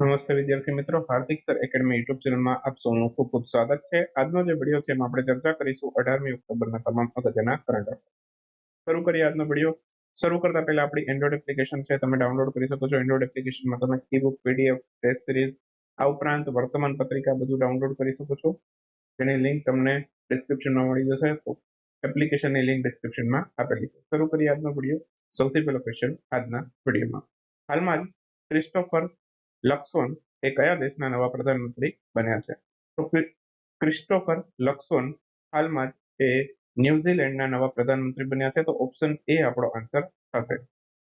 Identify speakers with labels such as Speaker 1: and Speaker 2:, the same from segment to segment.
Speaker 1: નમસ્તે વિદ્યાર્થી મિત્રો, હાર્દિક સર એકેડમી યુટ્યુબ ચેનલમાં આપ સૌનું ખૂબ ખૂબ સ્વાગત છે. આજનો જે વિડીયો છે એમાં આપણે ચર્ચા કરીશું 18મી ઓક્ટોબરના તમામ અગત્યના કરંટ અફેર. શરૂ કરીએ આજનો વિડીયો. શરૂ કરતા પહેલા આપણી એન્ડ્રોઇડ એપ્લિકેશન છે, તમે ડાઉનલોડ કરી શકો છો. એન્ડ્રોઇડ એપ્લિકેશનમાં તમે ઈ-બુક, પીડીએફ, ટેસ્ટ સિરીઝ, આ ઉપરાંત વર્તમાન પત્રિકા બધું ડાઉનલોડ કરી શકો છો. જેની લિંક તમને ડિસ્ક્રિપ્શનમાં મળી જશે. તો એપ્લિકેશનની લિંક ડિસ્ક્રિપ્શનમાં આપેલી છે. શરૂ કરીએ આજનો વિડીયો. સૌથી પહેલો ક્વેશ્ચન આજના વિડીયોમાં. હાલમાં જ ક્રિસ્ટોફર લક્સોન એ કયા દેશના નવા પ્રધાનમંત્રી બન્યા છે? તો ક્રિસ્ટોફર લક્સોન હાલમાં જ એ ન્યુઝીલેન્ડના નવા પ્રધાનમંત્રી બન્યા છે. તો ઓપ્શન એ આપણો આન્સર થશે.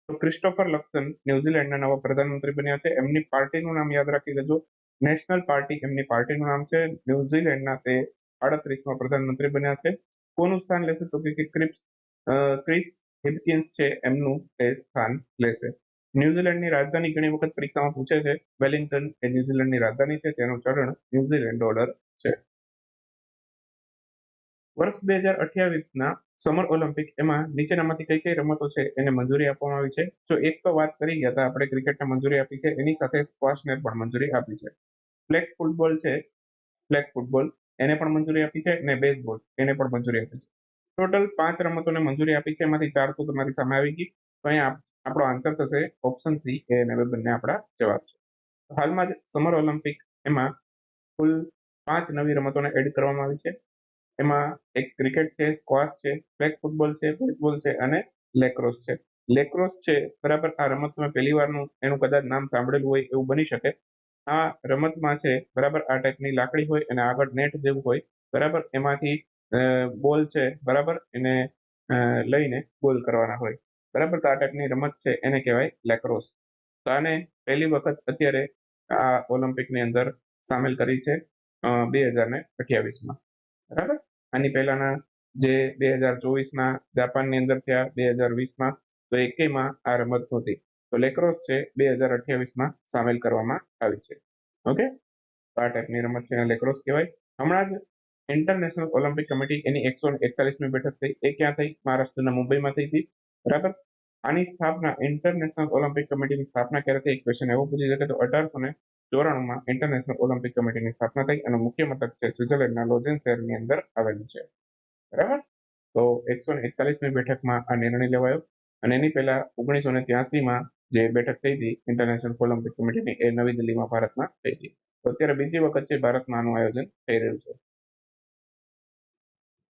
Speaker 1: તો ક્રિસ્ટોફર લક્સન ન્યુઝીલેન્ડના નવા પ્રધાનમંત્રી બન્યા છે. એમની પાર્ટીનું નામ યાદ રાખી લેજો. નેશનલ પાર્ટી એમની પાર્ટીનું નામ છે. ન્યુઝીલેન્ડના તે 38મા પ્રધાનમંત્રી બન્યા છે. કોનું સ્થાન લેશે? તો કે ક્રિસ હિપકિન્સ છે એમનું તે સ્થાન લેશે. ન્યુઝીલેન્ડની રાજધાની ઘણી વખત પરીક્ષામાં પૂછે છે. વેલિંગ્ટન એ ન્યુઝીલેન્ડની રાજધાની છે. તેનું ચલણ ન્યુઝીલેન્ડ ડોલર છે. વર્ષ 2028ના સમર ઓલિમ્પિક એમાં નીચેનામાંથી કઈ કઈ રમતો છે એને મંજૂરી આપવામાં આવી છે? જો એક તો વાત કરી ગયા હતા આપણે, ક્રિકેટને મંજૂરી આપી છે, એની સાથે સ્ક્વોશને પણ મંજૂરી આપી છે. ફ્લેગ ફૂટબોલ છે, ફ્લેગ ફૂટબોલ એને પણ મંજૂરી આપી છે, અને બેઝબોલ એને પણ મંજૂરી આપી છે. ટોટલ 5 રમતોને મંજૂરી આપી છે. એમાંથી 4 તો તમારી સામે આવી ગઈ. તો અહીંયા આપણો આન્સર થશે ઓપ્શન સી. એ અને બે બંને આપણા જવાબ છે. હાલમાં જ સમર ઓલિમ્પિક એમાં કુલ 5 નવી રમતોને એડ કરવામાં આવી છે. એમાં એક ક્રિકેટ છે, સ્ક્વોશ છે, ફ્લેગ ફૂટબોલ છે, બેઝબોલ છે અને લેક્રોસ છે. લેક્રોસ છે, બરાબર, આ રમત તમે પહેલી વારનું એનું કદાચ નામ સાંભળેલું હોય એવું બની શકે. આ રમતમાં છે, બરાબર, આ ટાઈપની લાકડી હોય અને આગળ નેટ જેવું હોય, બરાબર, એમાંથી બોલ છે, બરાબર, એને લઈને ગોલ કરવાના હોય, બરાબર. તો આ ટાઈપની રમત છે એને કહેવાય લેક્રોસ. તો આને પહેલી વખત અત્યારે આ ઓલિમ્પિકની અંદર સામેલ કરી છે 2028માં, બરાબર. આની પહેલાના જે 2024ના જાપાનની અંદર થયા, 2020માં, તો એકેયમાં આ રમત નહોતી. તો લેક્રોસ છે 2028માં સામેલ કરવામાં આવી છે. ઓકે, તો આ ટાઈપની રમત છે એને લેક્રોસ કહેવાય. હમણાં જ ઇન્ટરનેશનલ ઓલિમ્પિક કમિટી એની 141મી બેઠક થઈ. એ ક્યાં થઈ? મહારાષ્ટ્રના મુંબઈમાં થઈ હતી, બરાબર. આની સ્થાપના, ઇન્ટરનેશનલ ઓલિમ્પિક કમિટીની સ્થાપના ક્યારે થઈ? ક્વેશ્ચન એવો પૂછી શકે. તો 1894માં ઇન્ટરનેશનલ ઓલિમ્પિક કમિટીની સ્થાપના થઈ અને મુખ્ય મથક છે સ્વિટ્ઝરલેન્ડના લોઝેન શહેરની અંદર આવેલું છે, બરાબર. તો 141મી બેઠકમાં આ નિર્ણય લેવાયો અને એની પહેલા 1983માં જે બેઠક થઈ હતી ઇન્ટરનેશનલ ઓલિમ્પિક કમિટીની, એ નવી દિલ્હીમાં ભારતમાં થઈ હતી. તો અત્યારે બીજી વખત છે ભારતમાં આનું આયોજન થઈ રહ્યું છે.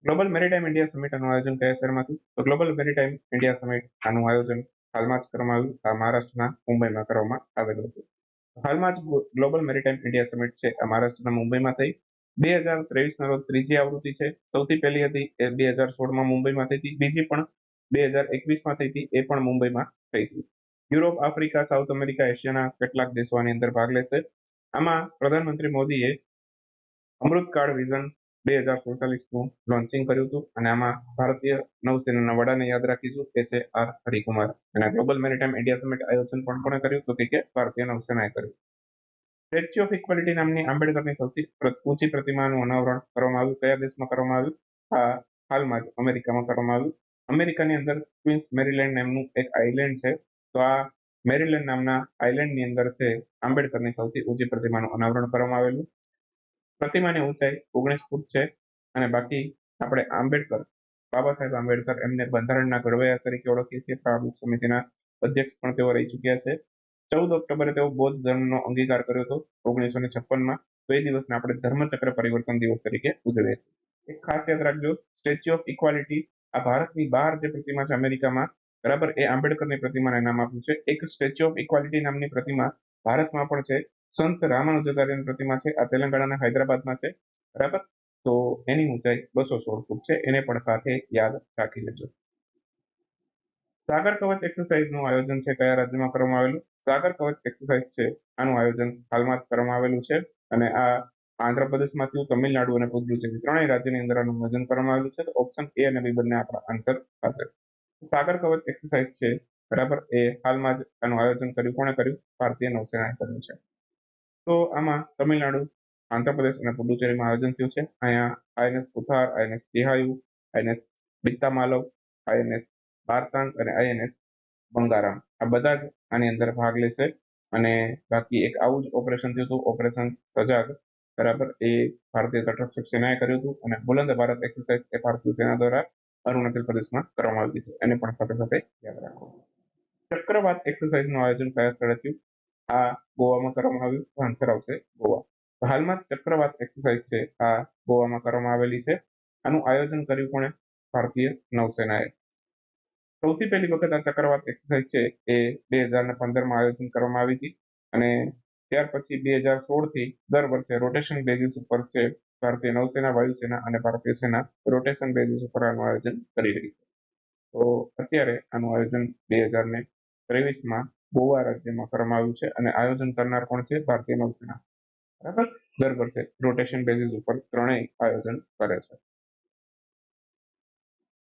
Speaker 1: ગ્લોબલ મેરીટાઈમ ઇન્ડિયા સમિટ આનું આયોજન કયા શહેરમાં થયું? તો ગ્લોબલ મેરીટાઈમ ઇન્ડિયા સમિટ આનું આયોજન હાલમાં જ કરવામાં આવ્યું. આ મહારાષ્ટ્રના મુંબઈમાં કરવામાં આવેલું હતું. હાલમાં જ ગ્લોબલ મેરીટાઈમ ઇન્ડિયા સમિટ છે આ મહારાષ્ટ્રના મુંબઈમાં થઈ. 2023ના રોજ ત્રીજી આવૃત્તિ છે. સૌથી પહેલી હતી એ 2016માં મુંબઈમાં થઈ હતી. બીજી પણ 2021માં થઈ હતી, એ પણ મુંબઈમાં થઈ હતી. યુરોપ, આફ્રિકા, સાઉથ અમેરિકા, એશિયાના કેટલાક દેશો આની અંદર ભાગ લેશે. આમાં પ્રધાનમંત્રી મોદીએ અમૃતકાળ વિઝન 2047નું લોન્ચિંગ કર્યું હતું અને આમાં ભારતીય નૌસેનાના વડાને યાદ રાખીશું, એ છે આર હરિકુમાર. અને ગ્લોબલ મેરીટાઈમ ઇન્ડિયા સમિટ આયોજન પણ કોણે કર્યું? તો કે ભારતીય નૌસેનાએ કર્યું. સ્ટેચ્યુ ઓફ ઇક્વાલિટી નામની આંબેડકરની સૌથી ઊંચી પ્રતિમાનું અનાવરણ કરવામાં આવ્યું. કયા દેશમાં કરવામાં આવ્યું? આ હાલમાં જ અમેરિકામાં કરવામાં આવ્યું. અમેરિકાની અંદર ક્વીન્સ મેરીલેન્ડ નામનું એક આઇલેન્ડ છે. તો આ મેરીલેન્ડ નામના આઇલેન્ડની અંદર છે આંબેડકરની સૌથી ઊંચી પ્રતિમાનું અનાવરણ કરવામાં આવેલું. પ્રતિમાની ઊંચાઈ 19 ફૂટ છે અને બાકી આપણે આંબેડકર, બાબા સાહેબ આંબેડકર, એમને બંધારણના ઘડવૈયા તરીકે ઓળખીએ છીએ. પ્રારૂપ સમિતિના અધ્યક્ષ પણ તેઓ રહી ચૂક્યા છે. 14 ઓક્ટોબરે તેઓ બૌદ્ધ ધર્મનો અંગીકાર કર્યો હતો 1956માં. તો એ દિવસને આપણે ધર્મચક્ર પરિવર્તન દિવસ તરીકે ઉજવીએ છીએ. એક ખાસ યાદ રાખજો, સ્ટેચ્યુ ઓફ ઇક્વાલિટી આ ભારતની બહાર જે પ્રતિમા છે અમેરિકામાં, બરાબર, એ આંબેડકરની પ્રતિમાને નામ આપ્યું છે. એક સ્ટેચ્યુ ઓફ ઇક્વાલિટી નામની પ્રતિમા ભારતમાં પણ છે. સંત રામાનુજાચાર્યની પ્રતિમા છે. આ તેલંગાણાના હૈદરાબાદમાં છે, બરાબર. તો એની ઊંચાઈ 216 ફૂટ છે. એને પણ સાથે યાદ રાખી લેજો. સાગર કવચ એક્સરસાઇઝનું આયોજન છે કયા રાજ્યમાં કરવામાં આવેલું? સાગર કવચ એક્સરસાઇઝ છે આનું આયોજન હાલમાં જ કરવામાં આવેલું છે અને આ આંધ્રપ્રદેશમાં થયું, તમિલનાડુ અને પુદુચેરી ત્રણેય રાજ્યની અંદર આનું આયોજન કરવામાં આવેલું છે. તો ઓપ્શન એ અને બી બંને આપણા આન્સર થશે. સાગર કવચ એક્સરસાઇઝ છે, બરાબર, એ હાલમાં જ આનું આયોજન કર્યું. કોણે કર્યું? ભારતીય નૌસેનાએ કર્યું છે. તો આમાં તમિલનાડુ, આંધ્રપ્રદેશ અને પુડુચેરીમાં આયોજન થયું છે. અહીંયા આઈએનએસ કુથાર, આઈએનએસ તિહાયુ, આઈએનએસ બિત્તામાલવ, આઈએનએસ ભારતાંગ અને આઈએનએસ બંગારામ, આ બધા જ આની અંદર ભાગ લેશે. અને બાકી એક આવું જ ઓપરેશન થયું હતું, ઓપરેશન સજાગ, બરાબર, એ ભારતીય તટરક્ષક સેનાએ કર્યું હતું. અને બુલંદ ભારત એક્સરસાઇઝ એ ભારતીય સેના દ્વારા અરુણાચલ પ્રદેશમાં કરવામાં આવી હતી. એને પણ સાથે સાથે યાદ રાખો. ચક્રવાત એક્સરસાઇઝનું આયોજન કયા સ્થળે થયું? આ ગોવામાં કરવામાં આવ્યું, તો આન્સર આવશે ગોવા. તો હાલમાં ચક્રવાત એક્સરસાઇઝ છે આ ગોવામાં કરવામાં આવેલી છે. આનું આયોજન કર્યું કોણે? ભારતીય નૌસેનાએ. સૌથી પહેલી વખત આ ચક્રવાત એક્સરસાઇઝ છે એ 2015માં આયોજન કરવામાં આવી હતી. અને ત્યાર પછી 2016થી દર વર્ષે રોટેશન બેઝિસ ઉપર છે ભારતીય નૌસેના, વાયુસેના અને ભારતીય સેના રોટેશન બેઝિસ ઉપર આનું આયોજન કરી રહી છે. તો અત્યારે આનું આયોજન 2023માં ગોવા રાજ્યમાં કરવામાં આવ્યું છે. અને આયોજન કરનાર કોણ છે? ભારતીય નૌસેના, બરાબર. દર વર્ષે રોટેશન બેઝિસ ઉપર ત્રણેય આયોજન કરે છે.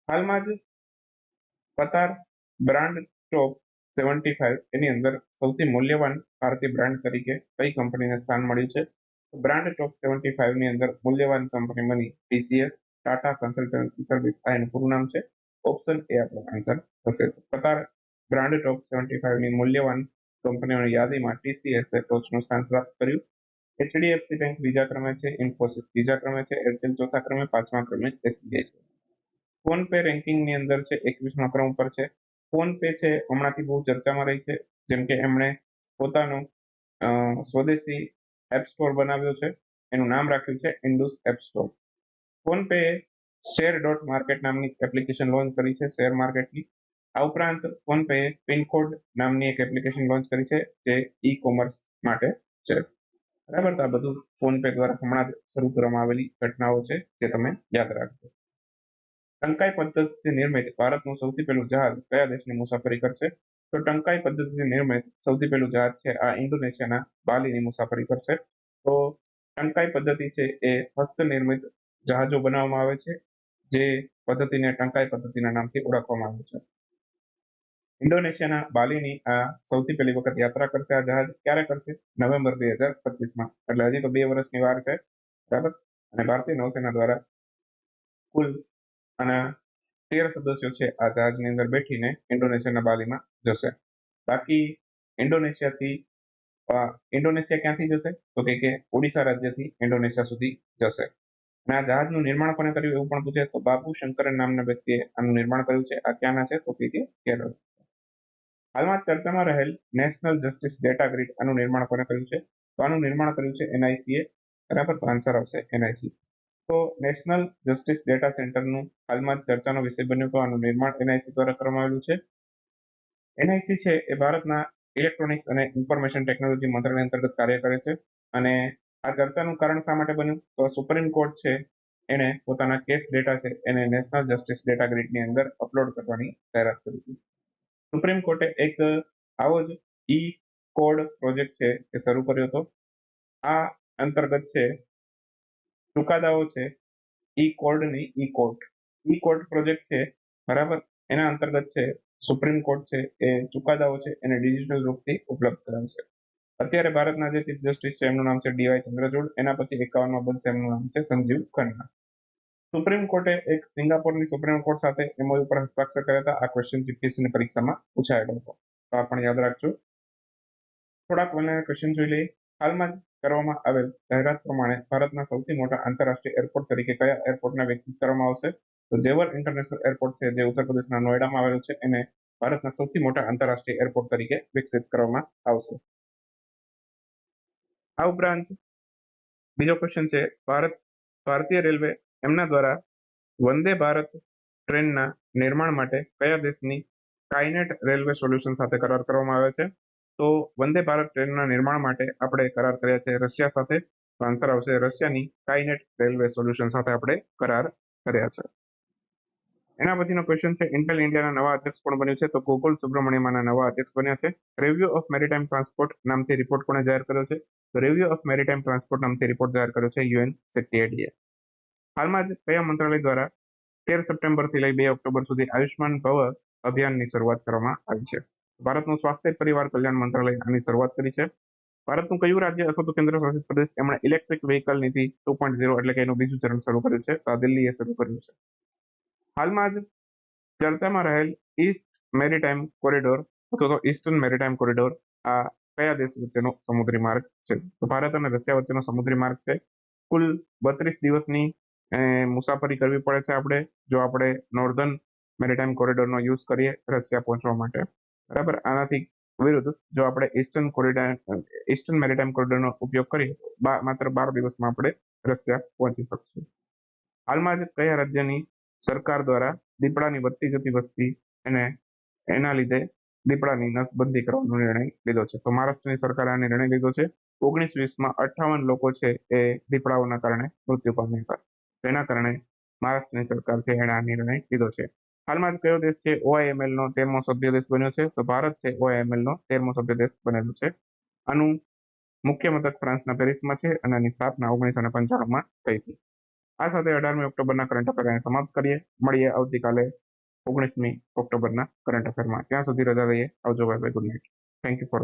Speaker 1: હાલમાં જ કતાર બ્રાન્ડ ટોપ 75 એની અંદર સૌથી મૂલ્યવાન ભારતીય બ્રાન્ડ તરીકે કઈ કંપનીને સ્થાન મળ્યું છે? બ્રાન્ડ ટોપ 75 ની અંદર મૂલ્યવાન કંપની બની ટીસીએસ, ટાટા કન્સલ્ટન્સી સર્વિસ, આ એનું પૂરું નામ છે. ઓપ્શન એ આપણો આન્સર હશે. કતાર બ્રાન્ડ ટોપ 75 ની મૂલ્યવાન કંપનીઓની યાદીમાં ટીસીએસે ટોચનું સ્થાન પ્રાપ્ત કર્યું. એચડીએફસી બેંક બીજા ક્રમે છે, ઇન્ફોસિસ ત્રીજા ક્રમે છે, એરટેલ ચોથા ક્રમે, પાંચમા ક્રમે એસબીઆઈ છે. ફોન પે રેન્કિંગની અંદર છે 21મા ક્રમ ઉપર છે. ફોન પે છે હમણાંથી બહુ ચર્ચામાં રહી છે, જેમ કે એમણે પોતાનું સ્વદેશી એપ સ્ટોર બનાવ્યો છે. એનું નામ રાખ્યું છે Indus app store. PhonePe share dot market નામની એપ્લિકેશન લોન્ચ કરી છે, શેર માર્કેટની. આ ઉપરાંત ફોન પે પિનકોડ નામની એક એપ્લિકેશન લોન્ચ કરી છે, જે ઈ કોમર્સ માટે છે, બરાબર. તો આ બધું ફોન પે દ્વારા હમણાં જ શરૂ કરવામાં આવેલી ઘટનાઓ છે, જે તમે યાદ રાખજો. ટંકાઈ પદ્ધતિથી નિર્મિત ભારતનું સૌથી પહેલું જહાજ કયા દેશની મુસાફરી કરશે? તો ટંકાઈ પદ્ધતિથી નિર્મિત સૌથી પહેલું જહાજ છે આ ઇન્ડોનેશિયાના બાલીની મુસાફરી કરશે. તો ટંકાઈ પદ્ધતિ છે એ હસ્તનિર્મિત જહાજો બનાવવામાં આવે છે, જે પદ્ધતિને ટંકાઈ પદ્ધતિના નામથી ઓળખવામાં આવે છે. ઇન્ડોનેશિયાના બાલીની આ સૌથી પહેલી વખત યાત્રા કરશે આ જહાજ. ક્યારે કરશે? નવેમ્બર 2025માં. એટલે હજી તો 2 વર્ષની વાર છે, બરાબર. અને ભારતીય નૌસેના દ્વારા કુલ અને 13 સદસ્યો છે આ જહાજની અંદર બેઠીને ઇન્ડોનેશિયાના બાલીમાં જશે. બાકી ઇન્ડોનેશિયા ક્યાંથી જશે? તો કે ઓડિશા રાજ્યથી ઇન્ડોનેશિયા સુધી જશે. અને આ જહાજનું નિર્માણ કોને કર્યું એવું પણ પૂછે, તો બાબુ શંકરન નામના વ્યક્તિએ આનું નિર્માણ કર્યું છે. આ ક્યાંના છે? તો કે કેરળ. હાલમાં ચર્ચામાં રહેલ નેશનલ જસ્ટિસ ડેટા ગ્રીડ, આનું નિર્માણ કોને કર્યું છે? તો આનું નિર્માણ કર્યું છે એનઆઈસીએ, બરાબર. તો આન્સર આવશે એનઆઈસી. તો નેશનલ જસ્ટિસ ડેટા સેન્ટરનું હાલમાં ચર્ચાનો વિષય બન્યું, તો આનું નિર્માણ એનઆઈસી દ્વારા કરવામાં આવેલું છે. એનઆઈસી છે એ ભારતના ઇલેક્ટ્રોનિક્સ અને ઇન્ફોર્મેશન ટેકનોલોજી મંત્રાલય અંતર્ગત કાર્ય કરે છે. અને આ ચર્ચાનું કારણ શા માટે બન્યું? તો સુપ્રીમ કોર્ટ છે એને પોતાના કેસ ડેટા છે એને નેશનલ જસ્ટિસ ડેટા ગ્રીડની અંદર અપલોડ કરવાની જાહેરાત કરી હતી. સુપ્રીમ કોર્ટે એક આવો જ ઈ કોડ પ્રોજેક્ટ છે એ શરૂ કર્યો હતો. આ અંતર્ગત છે ચુકાદાઓ છે ઈ કોર્ટ પ્રોજેક્ટ છે, બરાબર. એના અંતર્ગત છે સુપ્રીમ કોર્ટ છે એ ચુકાદાઓ છે એને ડિજિટલ રૂપથી ઉપલબ્ધ કરાવશે. અત્યારે ભારતના જે ચીફ જસ્ટિસ છે એમનું નામ છે ડીવાય ચંદ્રચૂડ. એના પછી 51માં બનશે, એમનું નામ છે સંજીવ ખન્ના. સુપ્રીમ કોર્ટે એક સિંગાપોરની સુપ્રીમ કોર્ટ સાથે એમઓયુ પર હસ્તાક્ષર કર્યા હતા. આ ક્વેશ્ચન જીપીએસસીની પરીક્ષામાં પૂછાયેલો હતો, તો આ પણ યાદ રાખજો. થોડાક ક્વેશ્ચન જોઈ લઈએ. હાલમાં જ કરવામાં આવેલ જાહેરાત પ્રમાણે ભારતના સૌથી મોટા આંતરરાષ્ટ્રીય એરપોર્ટ તરીકે કયા એરપોર્ટને વિકસિત કરવામાં આવશે? તો જેવર ઇન્ટરનેશનલ એરપોર્ટ છે જે ઉત્તર પ્રદેશના નોઈડામાં આવેલું છે, એને ભારતના સૌથી મોટા આંતરરાષ્ટ્રીય એરપોર્ટ તરીકે વિકસિત કરવામાં આવશે. આ ઉપરાંત બીજો ક્વેશ્ચન છે, ભારતીય રેલવે એમના દ્વારા વંદે ભારત ટ્રેનના નિર્માણ માટે કયા દેશની કાઇનેટ રેલવે સોલ્યુશન સાથે કરાર કરવામાં આવે છે? તો વંદે ભારત ટ્રેનના નિર્માણ માટે આપણે કરાર કર્યા છે રશિયા સાથે. તો આન્સર આવશે રશિયાની કાઇનેટ રેલવે સોલ્યુશન સાથે આપણે કરાર કર્યા છે. એના પછીનો ક્વેશ્ચન છે, ઇન્ટેલ ઇન્ડિયાના નવા અધ્યક્ષ કોણ બન્યું છે? તો ગોકુલ સુબ્રમણ્યમના નવા અધ્યક્ષ બન્યા છે. રિવ્યુ ઓફ મેરીટાઈમ ટ્રાન્સપોર્ટ નામથી રિપોર્ટ કોણે જાહેર કર્યો છે? તો રિવ્યુ ઓફ મેરીટાઈમ ટ્રાન્સપોર્ટ નામથી રિપોર્ટ જાહેર કર્યો છે યુએન સેક્રેટરીએ. હાલમાં જ કયા મંત્રાલય દ્વારા 13 સપ્ટેમ્બરથી લઈ 2 ઓક્ટોબર સુધી આયુષ્માન ભવ અભિયાનની શરૂઆત કરવામાં આવી છે? ભારતનું સ્વાસ્થ્ય પરિવાર કલ્યાણ મંત્રાલય આની શરૂઆત કરી છે. ભારતનું કયું રાજ્ય અથવા તો કેન્દ્ર શાસિત પ્રદેશ એમણે ઇલેક્ટ્રિક વ્હીકલ નીતિ 2.0 એટલે કે એનું બીજું ચરણ શરૂ કર્યું છે? તો આ દિલ્હીએ શરૂ કર્યું છે. હાલમાં જ ચર્ચામાં રહેલ ઈસ્ટ મેરીટાઈમ કોરિડોર અથવા તો ઈસ્ટર્ન મેરીટાઈમ કોરિડોર, આ કયા દેશ વચ્ચેનો સમુદ્રી માર્ગ છે? તો ભારત અને રશિયા વચ્ચેનો સમુદ્રી માર્ગ છે. કુલ 32 દિવસની મુસાફરી કરવી પડે છે આપણે, જો આપણે નોર્ધન મેરીટાઈમ કોરિડોરનો યુઝ કરીએ રશિયા પહોંચવા માટે, બરાબર. આનાથી વિરુદ્ધ જો આપણે ઈસ્ટર્ન મેરીટાઈમ કોરિડોરનો ઉપયોગ કરીએ તો માત્ર 12 દિવસમાં આપણે રશિયા પહોંચી શકશું. હાલમાં જ કયા રાજ્યની સરકાર દ્વારા દીપડાની વધતી જતી વસ્તી અને એના લીધે દીપડાની નસબંધી કરવાનો નિર્ણય લીધો છે? તો મહારાષ્ટ્રની સરકારે આ નિર્ણય લીધો છે. 1920માં 58 લોકો છે એ દીપડાઓના કારણે મૃત્યુ પામ્યા હતા. તેના કારણે મહારાષ્ટ્રની સરકાર છે એણે આ નિર્ણય લીધો છે. હાલમાં જ કયો દેશ છે OIML નો 13મો સભ્ય દેશ બન્યો છે? તો ભારત છે OIML નો 13મો સભ્ય દેશ બનેલો છે. આનું મુખ્ય મથક ફ્રાન્સના પેરિસમાં છે અને આની સ્થાપના 1995માં થઈ હતી. આ સાથે 18મી ઓક્ટોબરના કરંટ અફેર સમાપ્ત કરીએ. મળીએ આવતીકાલે 19મી ઓક્ટોબરના કરંટ અફેરમાં. ત્યાં સુધી રજા લઈએ. આવજો, bye bye, good night. Thank you for